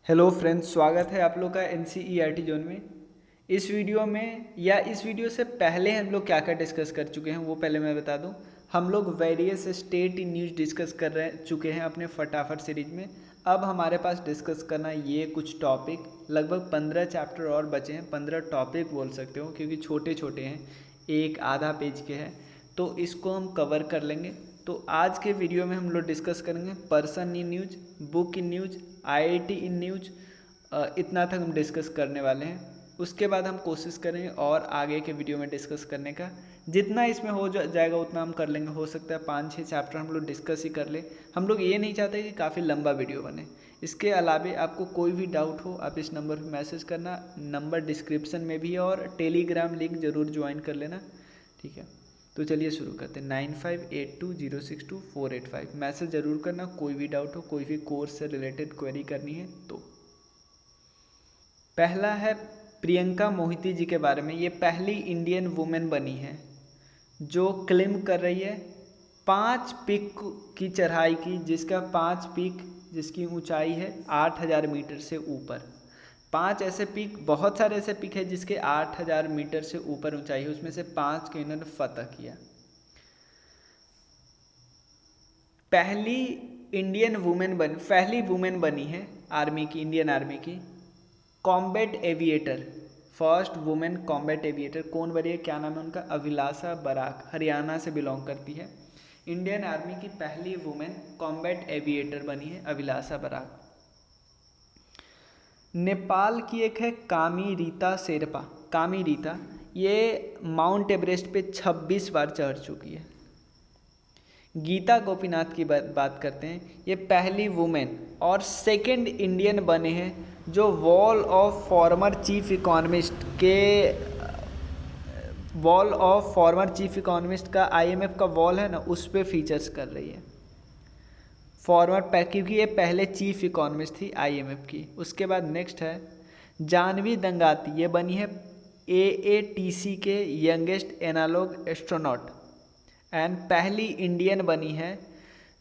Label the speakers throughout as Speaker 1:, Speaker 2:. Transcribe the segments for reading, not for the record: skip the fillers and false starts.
Speaker 1: Hello friends, स्वागत है आप लोग का NCERT जोन में। इस वीडियो में या इस वीडियो से पहले हम लोग क्या क्या डिस्कस कर चुके हैं वो पहले मैं बता दूं। हम लोग वेरियस स्टेट न्यूज़ डिस्कस कर चुके हैं अपने फटाफट सीरीज में। अब हमारे पास डिस्कस करना ये कुछ टॉपिक, लगभग 15 चैप्टर और बचे हैं। 15 टॉपिक बोल सकते हो क्योंकि छोटे छोटे हैं, एक आधा पेज के हैं, तो इसको हम कवर कर लेंगे। तो आज के वीडियो में हम लोग डिस्कस करेंगे person in news, book in news, IIT in news. इतना तक हम डिस्कस करने वाले हैं। उसके बाद हम कोशिश करेंगे और आगे के वीडियो में डिस्कस करने का, जितना इसमें हो जाएगा उतना हम कर लेंगे। हो सकता है 5-6 चैप्टर हम लोग डिस्कस ही कर ले। हम लोग ये नहीं चाहते कि काफ़ी लंबा वीडियो बने। इसके अलावा आपको कोई भी डाउट हो आप इस नंबर पर मैसेज करना, नंबर डिस्क्रिप्शन में भी है, और टेलीग्राम लिंक ज़रूर ज्वाइन कर लेना, ठीक है। तो चलिए शुरू करते हैं। 9582062485 मैसेज ज़रूर करना, कोई भी डाउट हो, कोई भी कोर्स से रिलेटेड क्वेरी करनी है तो। पहला है प्रियंका मोहिती जी के बारे में। ये पहली इंडियन वुमेन बनी है जो क्लेम कर रही है 5 पीक की चढ़ाई की, जिसका 5 पीक जिसकी ऊंचाई है 8000 मीटर से ऊपर। 5 ऐसे पीक, बहुत सारे ऐसे पीक है जिसके 8000 मीटर से ऊपर ऊंचाई है, उसमें से 5 को इन्होंने फतह किया। पहली इंडियन वुमेन बनी, पहली वुमेन बनी है आर्मी की, इंडियन आर्मी की combat aviator. First women combat aviator कौन बनी है, क्या नाम है उनका? अभिलाषा बराक, हरियाणा से बिलोंग करती है। इंडियन आर्मी की पहली वुमेन कॉम्बैट एविएटर बनी है अभिलाषा बराक। नेपाल की एक है कामी रीता शेरपा। कामी रीता ये माउंट एवरेस्ट पे 26 बार चढ़ चुकी है। गीता गोपीनाथ की बात करते हैं। ये पहली वुमेन और सेकंड इंडियन बने हैं जो wall of former chief economist के, wall of former chief economist का IMF का वॉल है ना, उस पर फीचर्स कर रही है। फॉर्मर, क्योंकि ये पहले चीफ इकोनॉमिस्ट थी IMF की। उसके बाद नेक्स्ट है जानवी दंगाती। ये बनी है AATC के यंगेस्ट एनालॉग एस्ट्रोनॉट एंड पहली इंडियन बनी है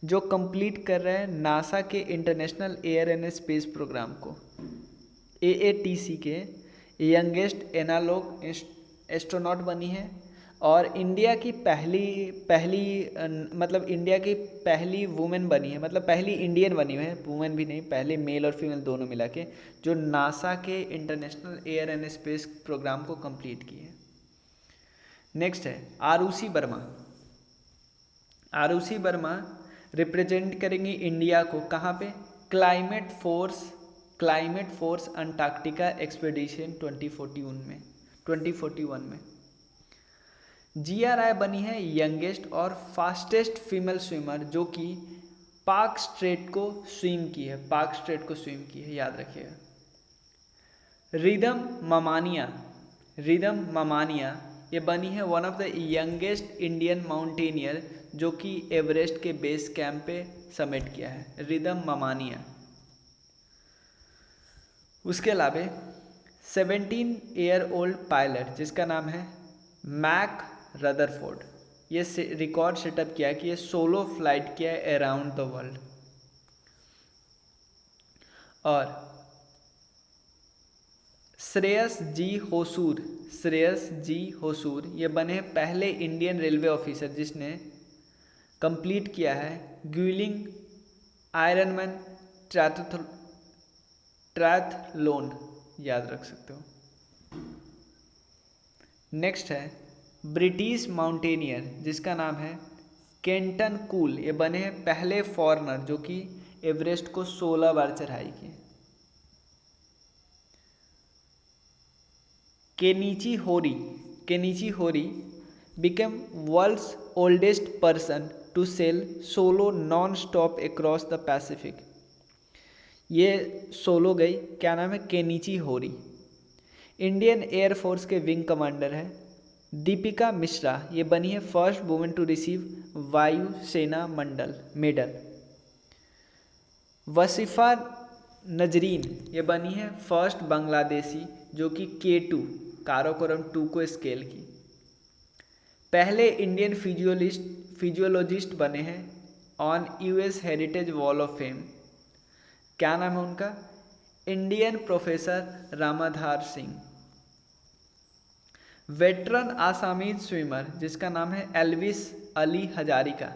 Speaker 1: जो कंप्लीट कर रहे हैं नासा के international air and space program को। AATC के यंगेस्ट एनालॉग एस्ट्रोनॉट बनी है और इंडिया की मतलब इंडिया की पहली वुमेन बनी है, मतलब पहली इंडियन बनी है, वुमेन भी नहीं, पहले मेल और फीमेल दोनों मिला के, जो नासा के international air and space program को कंप्लीट की है। नेक्स्ट है आरुषि वर्मा। आरुषि वर्मा रिप्रेजेंट करेंगी इंडिया को कहाँ पे? क्लाइमेट फोर्स अंटार्कटिका एक्सपेडिशन 2041 में। GRI बनी है यंगेस्ट और फास्टेस्ट फीमेल स्विमर, जो कि पाक स्ट्रेट को स्विम की है, याद रखिएगा। रिदम ममानिया ये बनी है one of the youngest Indian mountaineer, जो कि एवरेस्ट के बेस कैंप पे समिट किया है, रिदम ममानिया। उसके अलावा 17 ईयर ओल्ड पायलट जिसका नाम है मैक रदरफोर्ड, ये रिकॉर्ड सेटअप किया कि ये सोलो फ्लाइट किया है अराउंड द वर्ल्ड। और श्रेयस जी होसूर ये बने पहले इंडियन रेलवे ऑफिसर जिसने कंप्लीट किया है ग्यूलिंग आयरनमैन ट्रैथलोन, याद रख सकते हो। नेक्स्ट है ब्रिटिश माउंटेनियर जिसका नाम है केंटन कूल। ये बने हैं पहले फॉरेनर जो कि एवरेस्ट को 16 बार चढ़ाई की। केनिची होरी became world's oldest person to sail solo non-stop across the Pacific। ये सोलो गई, क्या नाम है? केनिची होरी। इंडियन एयरफोर्स के विंग कमांडर है। दीपिका मिश्रा ये बनी है फर्स्ट वुमेन टू रिसीव वायु सेना मेडल। वसीफा नजरीन ये बनी है फर्स्ट बांग्लादेशी जो कि K2 काराकोरम 2 को स्केल की। पहले इंडियन फिजियोलॉजिस्ट बने हैं on US heritage wall of fame, क्या नाम है उनका? Indian professor Ramadhar Singh. Veteran Assamese swimmer जिसका नाम है एल्विस अली हजारिका,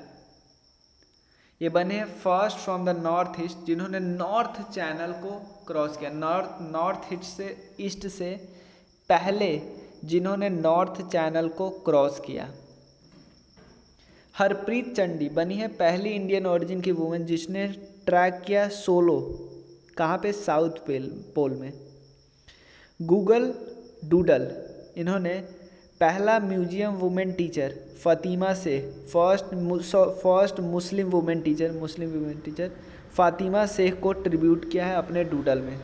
Speaker 1: ये बने हैं first from the north east जिन्होंने नॉर्थ चैनल को क्रॉस किया। नॉर्थ ईस्ट से पहले जिन्होंने नॉर्थ चैनल को क्रॉस किया। हरप्रीत चंडी बनी है पहली इंडियन ओरिजिन की वुमेन जिसने ट्रैक किया सोलो, कहाँ पे, साउथ पोल में। गूगल डूडल, इन्होंने पहला म्यूजियम वुमेन टीचर फ़ातिमा से first Muslim women teacher Fatima Sheikh को ट्रिब्यूट किया है अपने डूडल में।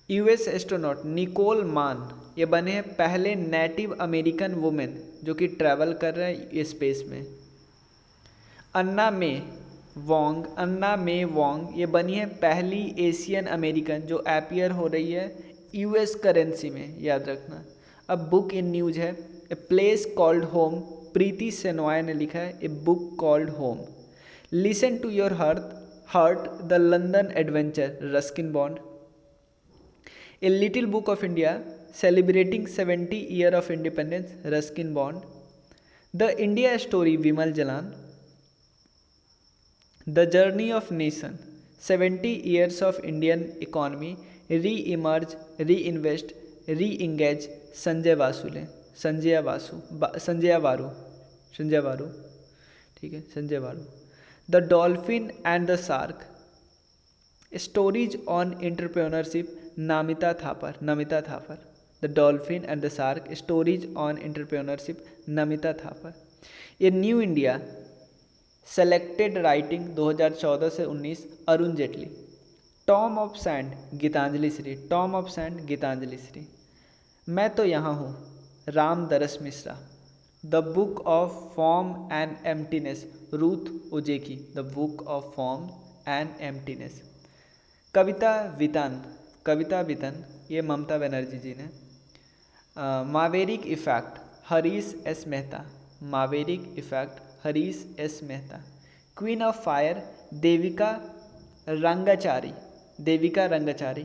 Speaker 1: यूएस एस्ट्रोनॉट निकोल मान, ये बने हैं पहले नेटिव अमेरिकन वुमेन जो कि ट्रैवल कर रहे हैं स्पेस में। अन्ना मे वोंग, ये बनी है पहली एशियन अमेरिकन जो अपीयर हो रही है यूएस करेंसी में, याद रखना। अब बुक इन न्यूज है, a place called home, Preeti Shenoy ने लिखा है a book called home. Listen to your heart the London adventure, Ruskin Bond. A little book of India celebrating 70 year of independence, Ruskin Bond. The India story, Vimal Jalan. The journey of nation, 70 years of Indian economy, reemerge, reinvest, reengage, Sanjay Waru, ठीक है, Sanjay Waru. The dolphin and the shark, stories on entrepreneurship, Namita Thapar. The dolphin and the shark, stories on entrepreneurship, Namita Thapar. ये new India selected writing 2014 से 19, Arun Jaitley. Tomb of sand, Geetanjali Shree. मैं तो यहाँ हूँ, Ram Daras Mishra. The book of form and emptiness, Ruth Ozeki, the book of form and emptiness. Kavita Vitan, ये ममता बनर्जी जी ने। Maverick effect, Harish S Mehta. Queen of fire, Devika Rangachari.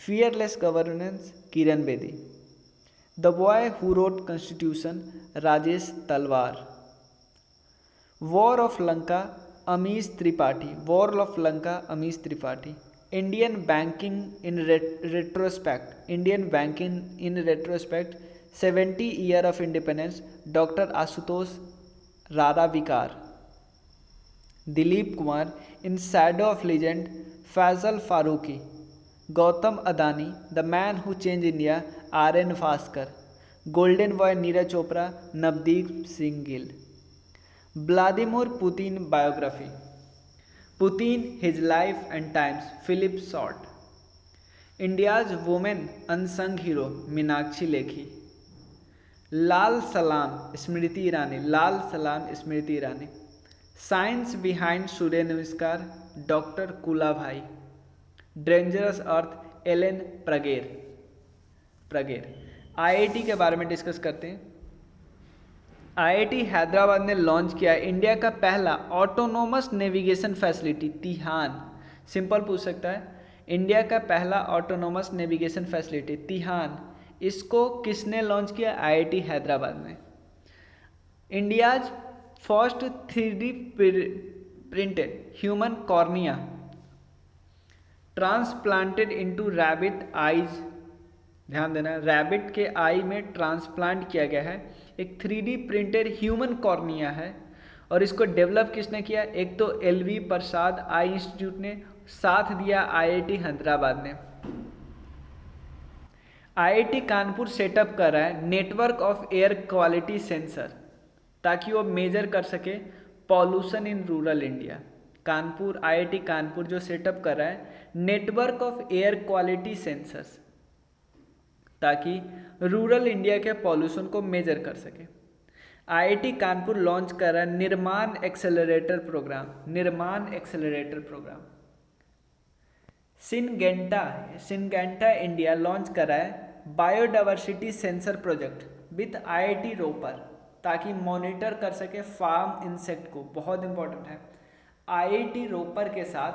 Speaker 1: Fearless governance, Kiran Bedi. The boy who wrote constitution, Rajesh Talwar. War of Lanka, Amish Tripathi. Indian banking in retrospect, 70 year of independence, doctor Ashutosh Raravikar. Dilip Kumar, in shadow of legend, Faisal Farooqui. Gautam Adani, the man who change India, RN Bhaskar. Golden boy, Neeraj Chopra, Navdeep Singh Gill. Vladimir Putin biography, Putin, his life and times, Philip Short. India's women unsung hero, Meenakshi Lekhi. Lal Salaam Smriti Irani. Science behind सूर्य नमस्कार, doctor कुलाभाई। Dangerous अर्थ, Allen प्रगेर। IIT के बारे में discuss करते हैं। IIT Hyderabad ने launch किया India का पहला ऑटोनोमस नेविगेशन फैसिलिटी, तिहान। सिंपल पूछ सकता है, इंडिया का पहला ऑटोनोमस नेविगेशन फैसिलिटी तिहान, इसको किसने लॉन्च किया? IIT हैदराबाद ने। India's first 3D printed human cornea transplanted into rabbit eyes, ध्यान देना, रैबिट के आई में ट्रांसप्लांट किया गया है। एक 3D प्रिंटेड ह्यूमन कॉर्निया है और इसको डेवलप किसने किया? एक तो LV प्रसाद आई इंस्टीट्यूट ने, साथ दिया IIT हैदराबाद ने। IIT कानपुर सेटअप कर रहा है network of air quality sensor ताकि वो मेजर कर सके pollution in rural India. IIT Kanpur जो सेटअप कर रहा है network of air quality sensors ताकि रूरल इंडिया के पॉल्यूशन को मेजर कर सके। IIT कानपुर लॉन्च कर रहा है Nirman accelerator programme. Syngenta India launch कर रहा है biodiversity sensor project with IIT Ropar ताकि मॉनिटर कर सके फार्म इंसेक्ट को, बहुत इंपॉर्टेंट है। IIT रोपर के साथ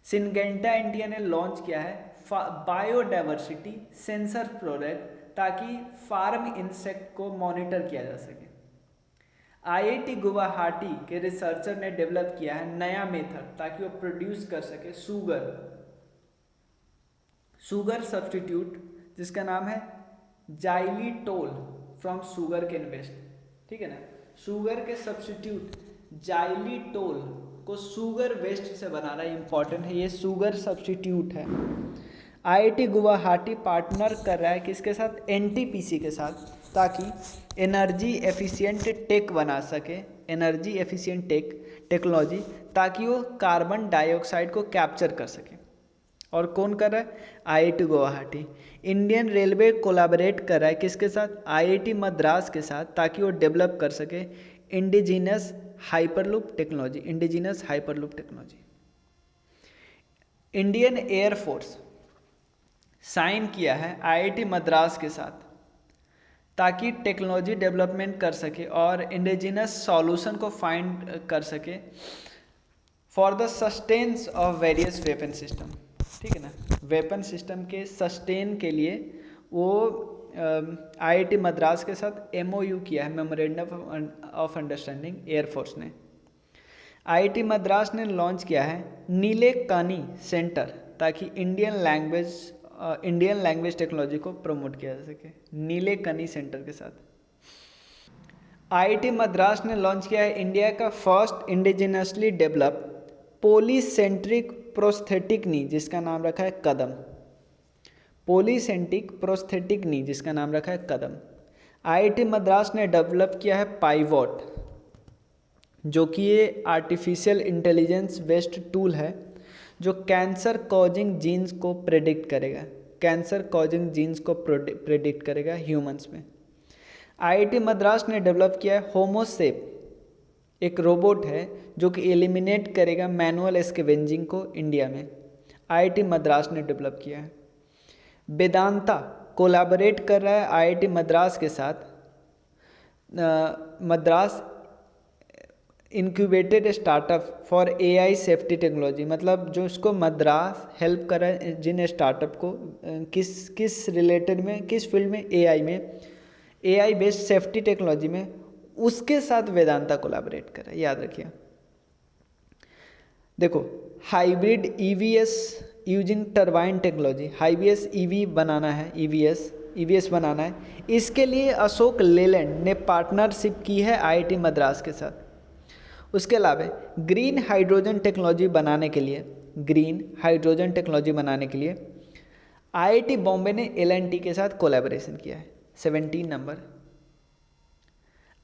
Speaker 1: सिंगेंटा इंडिया ने लॉन्च किया है बायोडाइवर्सिटी सेंसर प्रोडक्ट ताकि फार्म इंसेक्ट को मॉनिटर किया जा सके। आईआईटी गुवाहाटी के रिसर्चर ने डेवलप किया है नया मेथड ताकि वो प्रोड्यूस कर सके शुगर सब्स्टिट्यूट जिसका नाम है xylitol from sugar cane waste, ठीक है ना। शुगर के सब्स्टिट्यूट जाइलिटोल को शुगर वेस्ट से बनाना इंपॉर्टेंट है, ये शुगर सब्स्टिट्यूट है। आईआईटी गुवाहाटी पार्टनर कर रहा है किसके साथ, एनटीपीसी के साथ, ताकि एनर्जी एफिशिएंट टेक बना सके, एनर्जी एफिशिएंट टेक्नोलॉजी, ताकि वो कार्बन डाइऑक्साइड को कैप्चर कर सके। और कौन कर रहा है, IIT Guwahati. Indian railway collaborate कर रहा है किसके साथ, आईआईटी मद्रास के साथ, ताकि वो डेवलप कर सके indigenous hyperloop technology, indigenous hyperloop technology. Indian air force sign किया है आईआईटी मद्रास के साथ ताकि टेक्नोलॉजी डेवलपमेंट कर सके और इंडिजिनस सॉल्यूशन को फाइंड कर सके for the sustains of various weapon system, ठीक है ना। वेपन सिस्टम के सस्टेन के लिए वो आईआईटी मद्रास के साथ एमओयू किया है, मेमोरेंडम ऑफ अंडरस्टैंडिंग, एयरफोर्स ने। आईआईटी मद्रास ने लॉन्च किया है नीलेकनी सेंटर ताकि इंडियन लैंग्वेज टेक्नोलॉजी को प्रमोट किया जा सके, नीलेकनी सेंटर के साथ। आईआईटी मद्रास ने लॉन्च किया है इंडिया का first indigenously develop polycentric prosthetic knee जिसका नाम रखा है कदम, पोलीसेंट्रिक प्रोस्थेटिक नी जिसका नाम रखा है कदम। आईआईटी मद्रास ने डेवलप किया है पाइवॉट, जो कि ये आर्टिफिशियल इंटेलिजेंस बेस्ड टूल है जो कैंसर कॉजिंग जीन्स को प्रेडिक्ट करेगा, कैंसर कॉजिंग जीन्स को प्रेडिक्ट करेगा ह्यूमंस में। आईआईटी मद्रास ने डेवलप किया है होमोसेप, एक रोबोट है जो कि एलिमिनेट करेगा मैनुअल स्कैवेंजिंग को इंडिया में, आईआईटी मद्रास ने डेवलप किया है। वेदांता कोलैबोरेट कर रहा है आईआईटी मद्रास के साथ, Madras incubated startup for AI safety technology, मतलब जो इसको मद्रास हेल्प कर रहा है जिन स्टार्टअप को किस रिलेटेड में, किस फील्ड में, एआई बेस्ड सेफ्टी टेक्नोलॉजी में, उसके साथ वेदांता कोलैबोरेट कर रहा है, याद रखिए। देखो hybrid EVs using turbine technology, hybrid EV बनाना है, ईवीएस बनाना है, इसके लिए अशोक लेलैंड ने पार्टनरशिप की है आईआईटी मद्रास के साथ। उसके अलावा ग्रीन हाइड्रोजन टेक्नोलॉजी बनाने के लिए आईआईटी बॉम्बे ने एलएनटी के साथ कोलैबोरेशन किया है। 17 नंबर,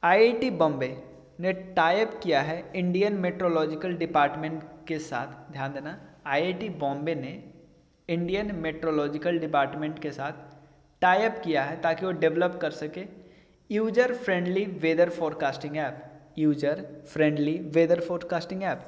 Speaker 1: आईआईटी बॉम्बे ने टाइप किया है इंडियन मेट्रोलॉजिकल डिपार्टमेंट के साथ, ध्यान देना, आईआईटी बॉम्बे ने इंडियन मेट्रोलॉजिकल डिपार्टमेंट के साथ टाइप किया है ताकि वो डेवलप कर सके user friendly weather forecasting app, user friendly weather forecasting app.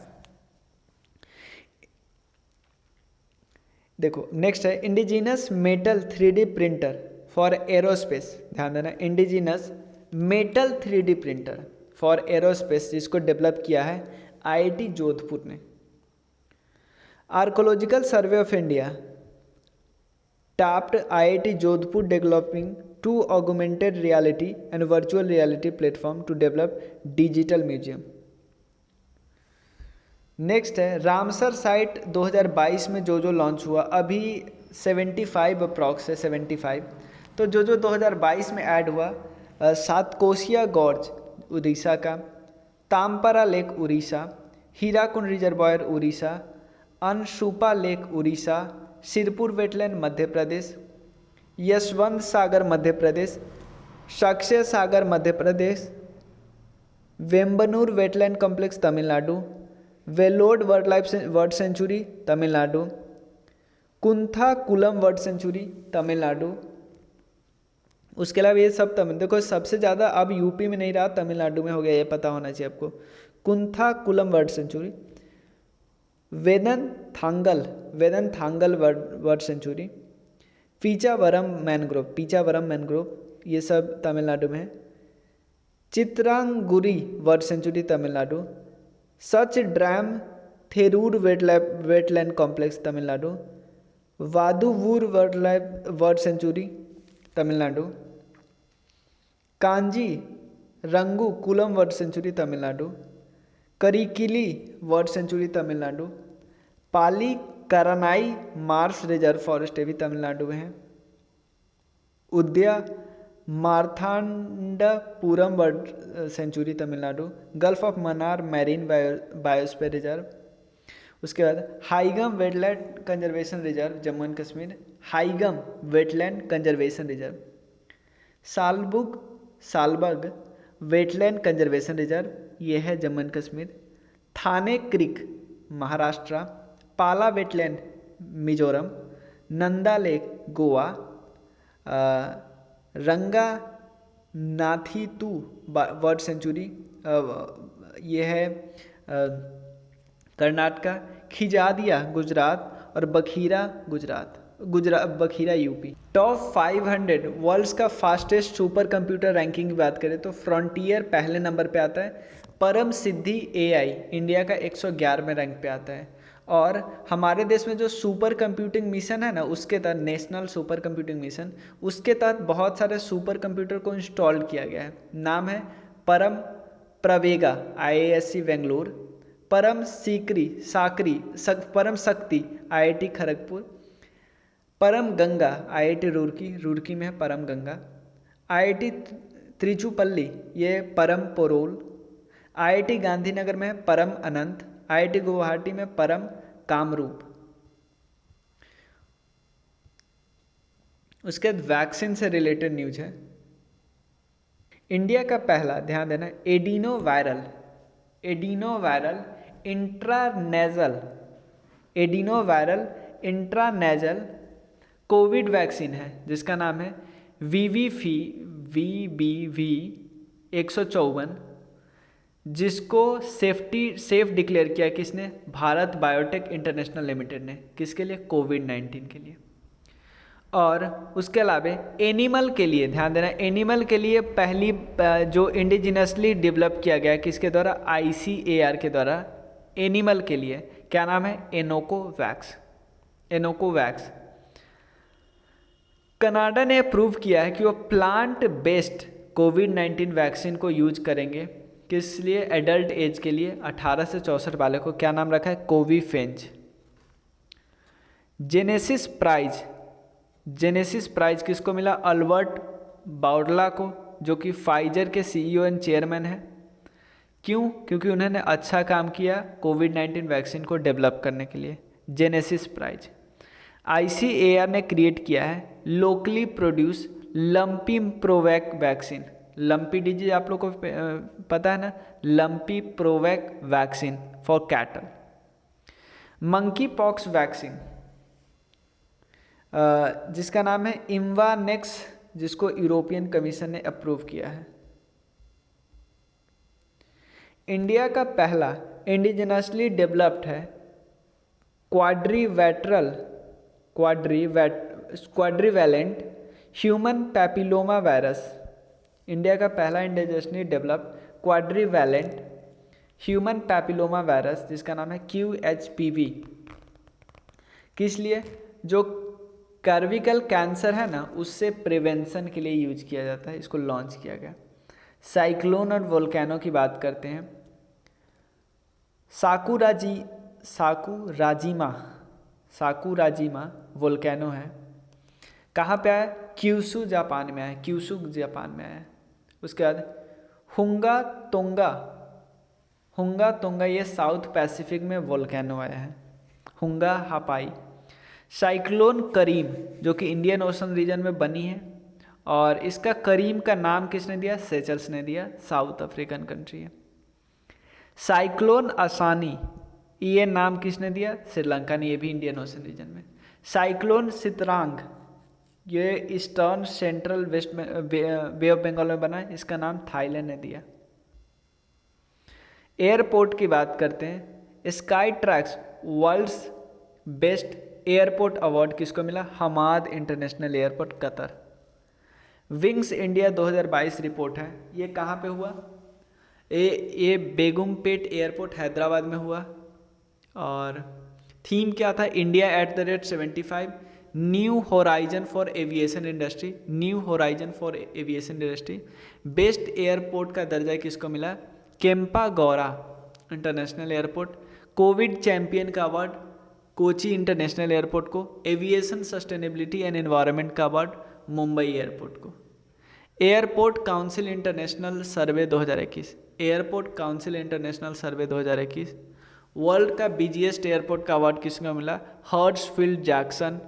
Speaker 1: देखो नेक्स्ट है indigenous metal 3D printer for aerospace, ध्यान देना, indigenous metal 3D printer for aerospace जिसको डेवलप किया है आईआईटी जोधपुर ने। Archaeological survey of India tapped IIT Jodhpur developing two augmented reality and virtual reality platform to develop digital museum. Next है Ramsar site 2022 में जो launch हुआ, अभी 75 approx है, 75, तो जो 2022 में ऐड हुआ, सातकोशिया गॉर्ज उड़ीसा का, Tampara lake Orissa, Hirakud reservoir Orissa, Ansupa lake Orissa, Sirpur wetland Madhya Pradesh, Yashwant Sagar Madhya Pradesh, Sakhya Sagar Madhya Pradesh, Vembannur wetland complex Tamil Nadu, Vellode world sanctuary Tamil Nadu, Koonthankulam world sanctuary Tamil Nadu. उसके अलावा ये सब देखो सबसे ज़्यादा अब यूपी में नहीं रहा, तमिलनाडु में हो गया, ये पता होना चाहिए आपको। Koonthankulam world sanctuary, Vedanthangal world sanctuary, Pichavaram mangrove, ये सब तमिलनाडु में है। Chitrangudi world sanctuary Tamil Nadu, Suchindram Theroor wetland complex Tamil Nadu, Vaduvoor bird sanctuary Tamil Nadu, Kanjirankulam bird sanctuary Tamil Nadu, Karikili bird sanctuary Tamil Nadu, Pallikaranai marsh reserve forest भी तमिलनाडु में है, Udayamarthandapuram bird sanctuary Tamil Nadu, gulf of Mannar marine biosphere reserve, उसके बाद Hygam wetland conservation reserve Jammu and Kashmir, हाईगम wetland conservation reserve, Shallbugh wetland conservation reserve ये है Jammu and Kashmir, Thane creek Maharashtra, Pala wetland Mizoram, Nanda lake Goa, Ranganathittu word century ये है कर्नाटका, खिजादिया गुजरात और Bakhira Bakhira UP. Top 500 world's का फास्टेस्ट सुपर कंप्यूटर रैंकिंग की बात करें तो फ्रंटियर पहले नंबर पे आता है, परम सिद्धि AI इंडिया का 111वें रैंक पे आता है, और हमारे देश में जो सुपर कंप्यूटिंग मिशन है ना, उसके तहत नेशनल सुपर कंप्यूटिंग मिशन, उसके तहत बहुत सारे सुपर कंप्यूटर को इंस्टॉल किया गया है। नाम है परम प्रवेगा IISc बेंगलुरु, परम शक्ति IIT खड़गपुर, परम गंगा IIT रुड़की में है परम गंगा, IIT त्रिचुपल्ली ये परम पोरोल, IIT गांधीनगर में है परम अनंत, IIT गुवाहाटी में परम कामरूप। उसके बाद वैक्सीन से रिलेटेड न्यूज है। इंडिया का पहला, ध्यान देना, एडिनोवायरल इंट्रानेजल कोविड वैक्सीन है जिसका नाम है VBV 154, जिसको सेफ डिक्लेयर किया किसने? भारत बायोटेक इंटरनेशनल लिमिटेड ने। किसके लिए? कोविड-19 के लिए। और उसके अलावा एनिमल के लिए, ध्यान देना, एनिमल के लिए पहली जो इंडिजिनसली डेवलप किया गया किसके द्वारा? ICAR के द्वारा। एनिमल के लिए क्या नाम है? एनोकोवैक्स। कनाडा ने अप्रूव किया है कि वो प्लांट बेस्ड कोविड-19 वैक्सीन को यूज करेंगे। किस लिए? एडल्ट एज के लिए 18 से 64 वाले को। क्या नाम रखा है? कोविफेंज। जेनेसिस प्राइज किसको मिला? अल्बर्ट बाउडला को, जो कि फाइजर के CEO एंड चेयरमैन है। क्यों? क्योंकि उन्होंने अच्छा काम किया कोविड-19 वैक्सीन को डेवलप करने के लिए। Genesis prize. ICAR ने क्रिएट किया है locally produce lumpy ProVac vaccine. Lumpy disease आप लोग को पता है ना, lumpy ProVac vaccine for cattle. Monkeypox vaccine जिसका नाम है इम्वानेक्स, जिसको यूरोपियन कमीशन ने अप्रूव किया है। इंडिया का पहला इंडिजिनसली डेवलप्ड है quadrivalent human papilloma virus. India का पहला indigenously developed quadrivalent human papilloma virus जिसका नाम है QHPV। किस लिए? जो सर्विकल कैंसर है ना, उससे प्रिवेंशन के लिए यूज किया जाता है। इसको लॉन्च किया गया। साइक्लोन और वोल्केनो की बात करते हैं। साकुराजिमा वोल्केनो है। कहाँ पे आया? क्यूशु जापान में आया। उसके बाद हुंगा तोंगा ये साउथ पैसिफिक में वोल्केनो आया है। हुंगा हापाई। साइक्लोन करीम जो कि इंडियन ओशन रीजन में बनी है, और इसका करीम का नाम किसने दिया? सेचल्स ने दिया, साउथ अफ्रीकन कंट्री है। साइक्लोन आसानी ये नाम किसने दिया? श्रीलंका ने, ये भी इंडियन ओशन रीजन में। साइक्लोन सितरांग ये eastern central west bay of Bengal में बना है, इसका नाम थाईलैंड ने दिया। एयरपोर्ट की बात करते हैं। Skytrax world's best airport award किसको मिला? Hamad international airport, Qatar. Wings India 2022 report है, ये कहाँ पे हुआ? ये बेगमपेट एयरपोर्ट हैदराबाद में हुआ। और थीम क्या था, India @75, new horizon for aviation industry, new horizon for aviation industry. Best airport का दर्जा किसको मिला, Campa Gowda international airport. Covid champion का अवार्ड कोची इंटरनेशनल एयरपोर्ट को। एविएशन सस्टेनेबिलिटी एंड एनवायरनमेंट का अवार्ड मुंबई एयरपोर्ट को। एयरपोर्ट काउंसिल इंटरनेशनल सर्वे 2021, एयरपोर्ट काउंसिल इंटरनेशनल सर्वे 2021। World का busiest airport का अवार्ड किसको मिला, हर्ट्सफील्ड जैक्सन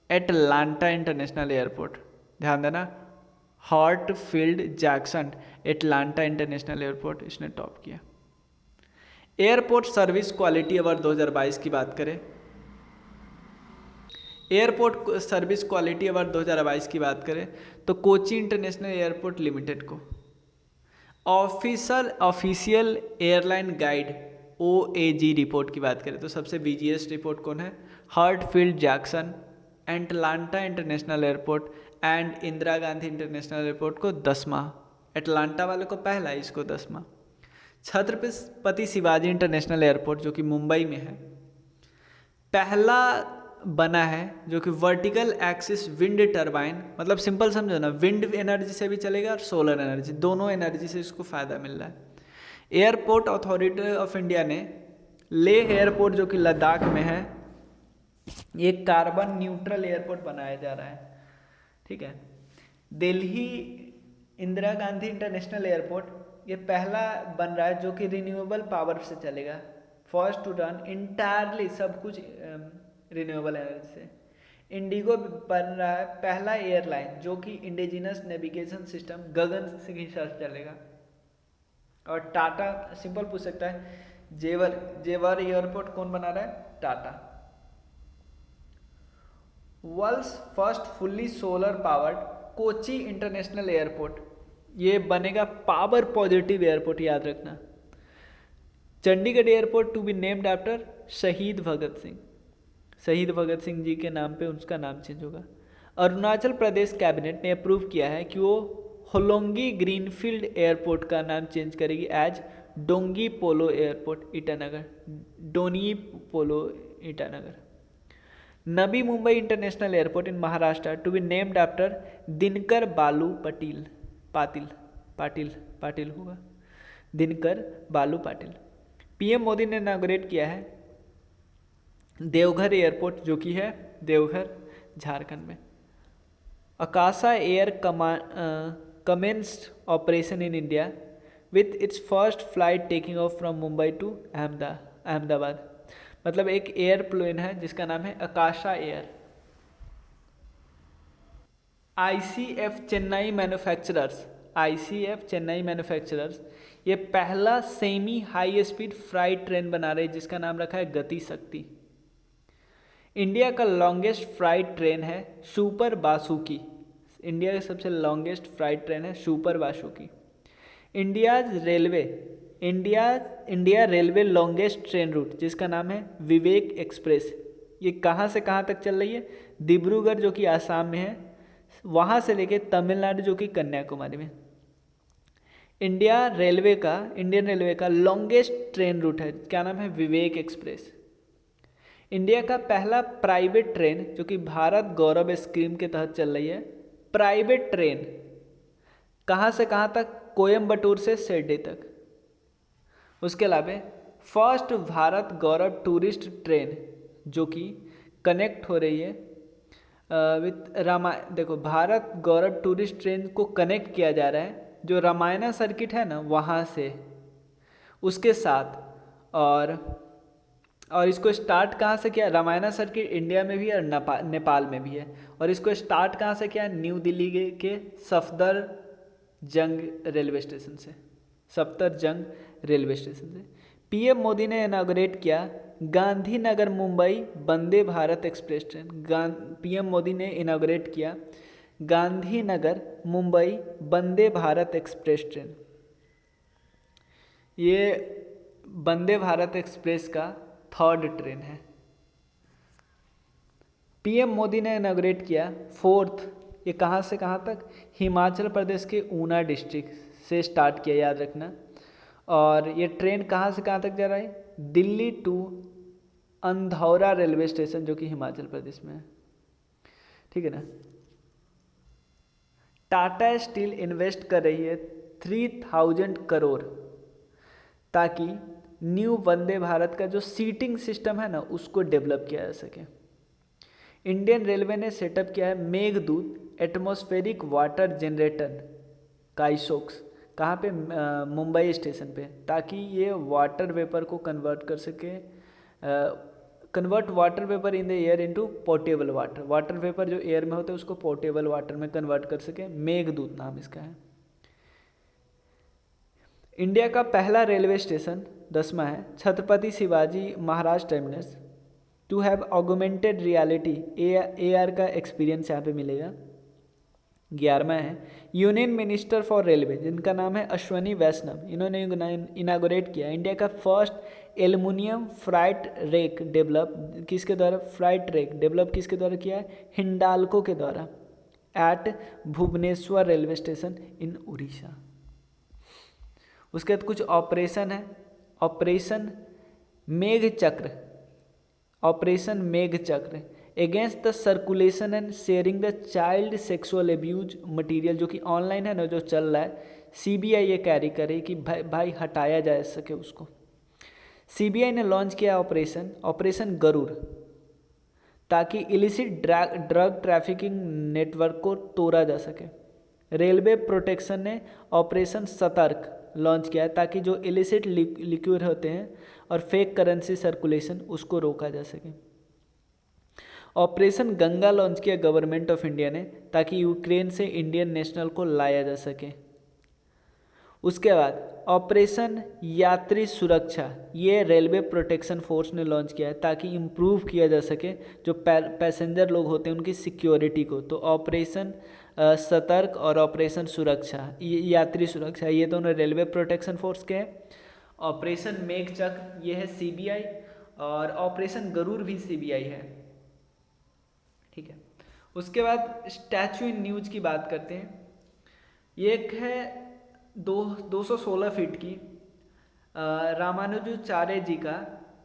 Speaker 1: एटलांटा इंटरनेशनल एयरपोर्ट। ध्यान देना, हर्टफील्ड जैक्सन एटलांटा इंटरनेशनल एयरपोर्ट इसने टॉप किया। एयरपोर्ट सर्विस क्वालिटी अवार्ड 2022 की बात करें, एयरपोर्ट सर्विस क्वालिटी अवार्ड 2022 की बात करें तो कोची इंटरनेशनल एयरपोर्ट लिमिटेड को। Official airline guide OAG report की बात करें तो सबसे बिजिएस्ट रिपोर्ट कौन है, Hartsfield Jackson Atlanta international airport and Indira Gandhi international airport को 10वां, एटलांटा वाले को पहला, इसको 10वां। छत्रपति शिवाजी इंटरनेशनल एयरपोर्ट जो कि मुंबई में है, पहला बना है जो कि वर्टिकल एक्सिस विंड टरबाइन, मतलब सिंपल समझो ना, विंड एनर्जी से भी चलेगा और सोलर एनर्जी, दोनों एनर्जी से इसको फ़ायदा मिल रहा है। एयरपोर्ट अथॉरिटी ऑफ इंडिया ने लेह एयरपोर्ट जो कि लद्दाख में है, ये कार्बन न्यूट्रल एयरपोर्ट बनाया जा रहा है, ठीक है। दिल्ली इंदिरा गांधी इंटरनेशनल एयरपोर्ट ये पहला बन रहा है जो कि रिन्यूएबल पावर से चलेगा, फर्स्ट टू रन इंटायरली, सब कुछ रिन्यूएबल एनर्जी से। इंडिगो बन रहा है पहला एयरलाइन जो कि इंडिजिनस नेविगेशन सिस्टम गगन से ही साथ चलेगा। और टाटा, सिंपल पूछ सकता है, जेवर एयरपोर्ट कौन बना रहा है, Tata. World's first fully solar powered Kochi international airport, ये बनेगा पावर पॉजिटिव एयरपोर्ट, याद रखना। Chandigarh airport to be named after Shaheed Bhagat Singh, शहीद भगत सिंह जी के नाम पे उसका नाम चेंज होगा। अरुणाचल प्रदेश कैबिनेट ने अप्रूव किया है कि वो होलोंगी ग्रीनफील्ड एयरपोर्ट का नाम चेंज करेगी as Donyi Polo airport Itanagar, Donyi Polo Itanagar. Navi Mumbai international airport in Maharashtra to be named after Dinkar Balu Patil होगा, दिनकर बालू पाटिल। पीएम मोदी ने इनॉग्रेट किया है देवघर एयरपोर्ट जो कि है देवघर झारखंड में। आकाशा air commenced operation in India with its first flight taking off from Mumbai to Ahmedabad, मतलब एक एयरप्लेन है जिसका नाम है Akasa air. ICF Chennai manufacturers ये पहला semi high speed freight train बना रही है जिसका नाम रखा है गति शक्ति। इंडिया का लॉन्गेस्ट फ्राइट ट्रेन है सुपर बासुकी, इंडिया का सबसे लॉन्गेस्ट फ्राइट ट्रेन है super Vasuki. India railway longest train route जिसका नाम है विवेक एक्सप्रेस, ये कहाँ से कहाँ तक चल रही है, डिब्रूगढ़ जो कि आसाम में है, वहाँ से लेके तमिलनाडु जो कि कन्याकुमारी में। इंडियन रेलवे का लॉन्गेस्ट ट्रेन रूट है, क्या नाम है, विवेक एक्सप्रेस। इंडिया का पहला प्राइवेट ट्रेन जो कि भारत गौरव स्कीम के तहत चल रही है, प्राइवेट ट्रेन कहाँ से कहाँ तक, कोयम्बटूर से शिरडी तक। उसके अलावा फर्स्ट भारत गौरव टूरिस्ट ट्रेन जो कि कनेक्ट हो रही है देखो भारत गौरव टूरिस्ट ट्रेन को कनेक्ट किया जा रहा है जो रामायणा सर्किट है ना वहाँ से उसके साथ, और इसको स्टार्ट कहाँ से किया, रामायणा सर्किट इंडिया में भी और नेपाल में भी है, और इसको स्टार्ट कहाँ से किया, न्यू दिल्ली के सफदरजंग रेलवे स्टेशन से। पीएम मोदी ने इनॉग्रेट किया Gandhinagar Mumbai Vande Bharat express train. PM Modi ने इनॉग्रेट किया गांधीनगर मुंबई वंदे भारत एक्सप्रेस ट्रेन। ये वंदे भारत एक्सप्रेस का थर्ड ट्रेन है। पीएम मोदी ने इनॉग्रेट किया फोर्थ, ये कहाँ से कहाँ तक, हिमाचल प्रदेश के ऊना डिस्ट्रिक्ट से स्टार्ट किया, याद रखना। और ये ट्रेन कहाँ से कहाँ तक जा रहा है, Delhi to Andhaura railway station जो कि हिमाचल प्रदेश में है, ठीक है ना। टाटा स्टील इन्वेस्ट कर रही है 3000 करोड़ ताकि न्यू वंदे भारत का जो सीटिंग सिस्टम है ना उसको डेवलप किया जा सके। इंडियन रेलवे ने सेटअप किया है मेघदूत एटमॉस्फेरिक वाटर जनरेटर काइसोक्स, कहाँ पे, मुंबई स्टेशन पे, ताकि ये वाटर वेपर को कन्वर्ट कर सके, convert water vapour in the air into portable water, water vapour जो एयर में होता है उसको पोर्टेबल वाटर में कन्वर्ट कर सके। मेघदूत नाम इसका है। इंडिया का पहला रेलवे स्टेशन 10वां है Chhatrapati Shivaji Maharaj terminus to have augmented reality AR का एक्सपीरियंस यहाँ पे मिलेगा। 11वां है यूनियन मिनिस्टर फॉर रेलवे जिनका नाम है अश्वनी वैष्णव, इन्होंने इनागोरेट किया इंडिया का first aluminium freight rake develop, किसके द्वारा, फ्राइट रेक डेवलप किसके द्वारा किया है, हिंडाल्को के द्वारा at Bhubaneswar railway station in Orissa. उसके बाद कुछ ऑपरेशन है, operation Meghchakra, operation Meghchakra against the circulation and sharing the child sexual abuse material, जो कि ऑनलाइन है ना जो चल रहा है, CBI ये कैरी करे कि भाई हटाया जा सके उसको। CBI ने लॉन्च किया ऑपरेशन गरुड़ ताकि इलिसिट ड्रग ट्रैफिकिंग नेटवर्क को तोड़ा जा सके। रेलवे प्रोटेक्शन ने ऑपरेशन सतर्क लॉन्च किया है ताकि जो इलिसिट लिक्विड होते हैं और फेक करेंसी सर्कुलेशन उसको रोका जा सके। ऑपरेशन गंगा लॉन्च किया गवर्नमेंट ऑफ इंडिया ने ताकि यूक्रेन से इंडियन नेशनल को लाया जा सके। उसके बाद ऑपरेशन यात्री सुरक्षा, ये रेलवे प्रोटेक्शन फोर्स ने लॉन्च किया है ताकि इम्प्रूव किया जा सके जो पैसेंजर लोग होते हैं उनकी सिक्योरिटी को। तो ऑपरेशन सतर्क और ऑपरेशन सुरक्षा, यात्री सुरक्षा, ये दोनों रेलवे प्रोटेक्शन फोर्स के हैं। ऑपरेशन मेघचक्र ये है CBI और ऑपरेशन गरुड़ भी CBI है, ठीक है। उसके बाद स्टैचू इन न्यूज की बात करते हैं। ये एक है 216 फीट की रामानुजाचार्य जी का,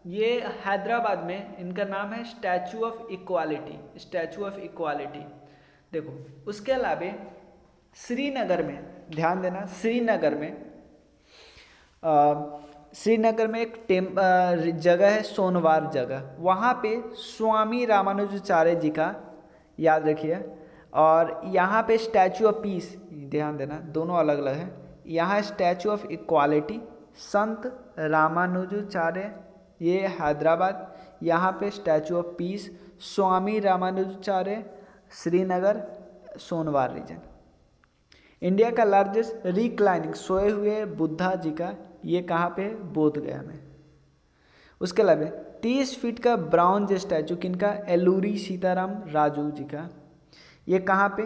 Speaker 1: ये हैदराबाद में, इनका नाम है statue of equality, statue of equality. देखो उसके अलावा श्रीनगर में, ध्यान देना, श्रीनगर में एक जगह है सोनवार जगह, वहाँ पे स्वामी रामानुजाचार्य जी का याद रखिए। और यहाँ पे स्टैचू ऑफ पीस, ध्यान देना दोनों अलग अलग है, यहाँ स्टैचू ऑफ इक्वालिटी संत रामानुजाचार्य ये हैदराबाद, यहाँ पे statue of peace Swami Ramanujacharya Srinagar Sonwar region. India का लार्जेस्ट रिक्लाइनिंग सोए हुए बुद्धा जी का, ये कहाँ पे, बोधगया में। उसके अलावा 30 फीट का ब्राउन्ज स्टैचू किनका, एलूरी सीताराम राजू जी का, ये कहाँ पे,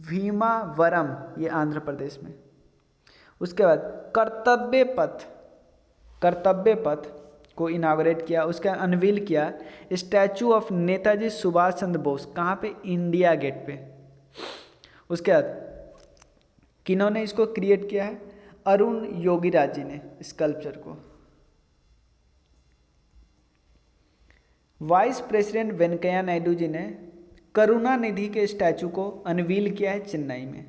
Speaker 1: भीमावरम, ये आंध्र प्रदेश में। उसके बाद कर्तव्य पथ को इनाग्रेट किया, उसका अनवील किया स्टैचू ऑफ नेताजी सुभाष चंद्र बोस, कहाँ पे, इंडिया गेट पे। उसके बाद किन्होंने इसको क्रिएट किया है, अरुण योगीराज जी ने स्कल्पचर को। वाइस प्रेसिडेंट वेंकैया नायडू जी ने करुणानिधि के स्टैचू को अनवील किया है चेन्नई में।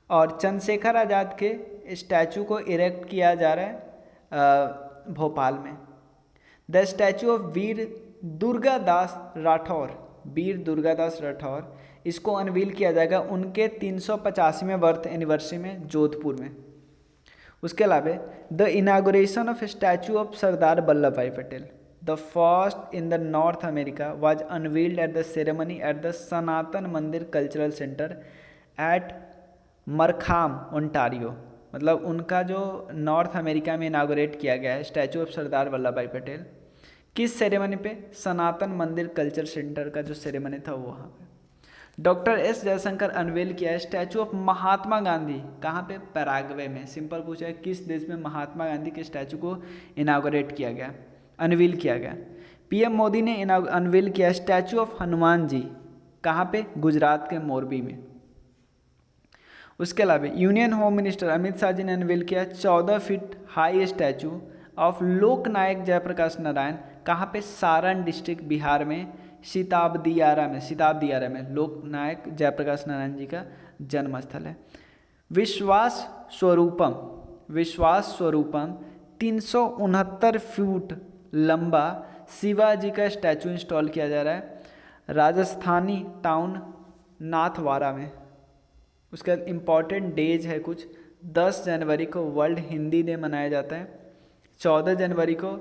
Speaker 1: और चंद्रशेखर आज़ाद के स्टैचू को इरेक्ट किया जा रहा है भोपाल में। द स्टैचू ऑफ वीर दुर्गादास राठौर, इसको अनवील किया जाएगा उनके 385वें बर्थ एनिवर्सरी में जोधपुर में। उसके अलावा the inauguration of statue of Sardar Vallabh Bhai Patel, the first in the North America, was unveiled at the ceremony at the Sanatan Mandir cultural centre at Markham Ontario. मतलब उनका जो नॉर्थ अमेरिका में इनागोरेट किया गया है स्टैचू ऑफ सरदार वल्लभ भाई पटेल, किस सेरेमनी पे, सनातन मंदिर कल्चर सेंटर का जो सेरेमनी था वो वहाँ पे। डॉक्टर एस जयशंकर अनवेल किया है स्टैचू ऑफ महात्मा गांधी, कहाँ पे, पैराग्वे में। सिंपल पूछा है किस देश में महात्मा गांधी के स्टैचू को इनागोरेट किया गया, अनवील किया गया। PM मोदी ने अनवील किया स्टैचू ऑफ हनुमान जी, कहाँ पे, गुजरात के मोरबी में। उसके अलावा union home minister Amit Shah ji ने अनवील किया 14 feet high statue of Loknayak Jayaprakash Narayan कहाँ पे? सारण डिस्ट्रिक्ट बिहार में, सिताबदियारा में लोकनायक जयप्रकाश नारायण जी का जन्म स्थल है। विश्वास स्वरूपम 369 फीट लंबा शिवाजी का स्टैचू इंस्टॉल किया जा रहा है राजस्थानी टाउन नाथवारा में। उसका इम्पॉर्टेंट डेज है कुछ। 10 जनवरी को वर्ल्ड हिंदी डे मनाया जाता है। 14 जनवरी को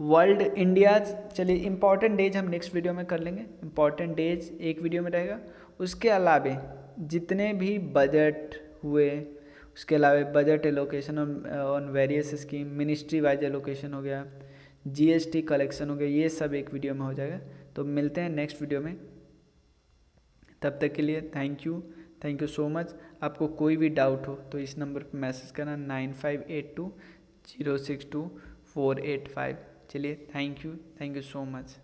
Speaker 1: वर्ल्ड इंडिया, चलिए इम्पॉर्टेंट डेज हम नेक्स्ट वीडियो में कर लेंगे, इम्पॉर्टेंट डेज एक वीडियो में रहेगा। उसके अलावे जितने भी बजट हुए, उसके अलावा budget allocation on various scheme, ministry wise allocation हो गया, जीएसटी कलेक्शन हो गया, ये सब एक वीडियो में हो जाएगा। तो मिलते हैं नेक्स्ट वीडियो में, तब तक के लिए थैंक यू सो मच। आपको कोई भी डाउट हो तो इस नंबर पर मैसेज करना 9582 062 485। चलिए थैंक यू सो मच।